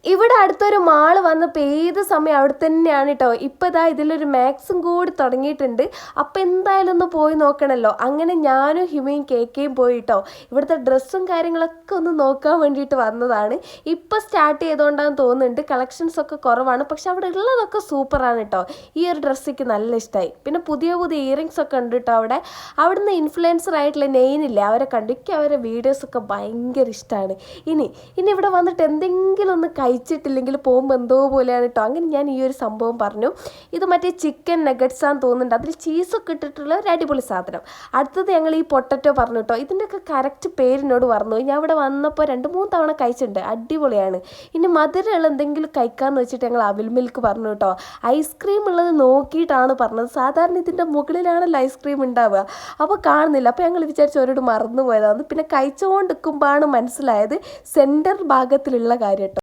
ഇവിടെ അടുത്തൊരു മാള് വന്നപ്പോൾ ഏത് സമയം അവിടെ തന്നെയാണ് കേട്ടോ. ഇപ്പം ഇതാ ഇതിലൊരു മാക്സും കൂടി തുടങ്ങിയിട്ടുണ്ട്. അപ്പം എന്തായാലും ഒന്ന് പോയി നോക്കണമല്ലോ. അങ്ങനെ ഞാനും ഹിമയും കേക്കയും പോയി കേട്ടോ. ഇവിടുത്തെ ഡ്രസ്സും കാര്യങ്ങളൊക്കെ ഒന്ന് നോക്കാൻ വേണ്ടിയിട്ട് വന്നതാണ്. ഇപ്പം സ്റ്റാർട്ട് ചെയ്തുകൊണ്ടാന്ന് തോന്നുന്നുണ്ട്. കളക്ഷൻസ് ഒക്കെ കുറവാണ്, പക്ഷെ അവിടെ ഉള്ളതൊക്കെ സൂപ്പറാണ് കേട്ടോ. ഈ ഒരു ഡ്രസ്സിക്ക് നല്ല ഇഷ്ടമായി. പിന്നെ പുതിയ പുതിയ ഇയറിങ്സ് ഒക്കെ ഉണ്ട് കേട്ടോ. അവിടുന്ന് ഇൻഫ്ലുവൻസർ ആയിട്ടുള്ള നെയിനില്ലേ, അവരെ കണ്ടു. എനിക്ക് അവരെ വീഡിയോസൊക്കെ ഭയങ്കര ഇഷ്ടമാണ്. ഇനി ഇവിടെ വന്നിട്ട് എന്തെങ്കിലും ഒന്ന് കഴിച്ചിട്ടില്ലെങ്കിൽ പോകുമ്പോൾ എന്തോ പോലെയാണ് കേട്ടോ. അങ്ങനെ ഞാൻ ഈ ഒരു സംഭവം പറഞ്ഞു. ഇത് മറ്റേ ചിക്കൻ നഗറ്റ്സാന്ന് തോന്നുന്നുണ്ട്. അതിൽ ചീസൊക്കെ ഇട്ടിട്ടുള്ള ഒരു അടിപൊളി സാധനം. അടുത്തത് ഞങ്ങൾ ഈ പൊട്ടറ്റോ പറഞ്ഞു കേട്ടോ. ഇതിൻ്റെയൊക്കെ കറക്റ്റ് പേരിനോട് പറഞ്ഞു. ഞാൻ ഇവിടെ വന്നപ്പോൾ 2-3 തവണ കഴിച്ചിട്ടുണ്ട്. അടിപൊളിയാണ്. ഇനി മധുരമുള്ള എന്തെങ്കിലും കഴിക്കാമെന്ന് വെച്ചിട്ട് ഞങ്ങൾ അവിൽ മിൽക്ക് പറഞ്ഞു കേട്ടോ. ഐസ്ക്രീം ഉള്ളത് നോക്കിയിട്ടാണ് പറഞ്ഞത്. സാധാരണ ഇതിൻ്റെ മുകളിലാണല്ലോ ഐസ്ക്രീം ഉണ്ടാവുക. അപ്പോൾ കാണുന്നില്ല. അപ്പോൾ ഞങ്ങൾ വിചാരിച്ചു അവരോട് മറന്നു പോയതാണ്. പിന്നെ കഴിച്ചുകൊണ്ട് നിൽക്കുമ്പോഴാണ് മനസ്സിലായത് സെൻറ്റർ ഭാഗത്തിലുള്ള കാര്യം കേട്ടോ.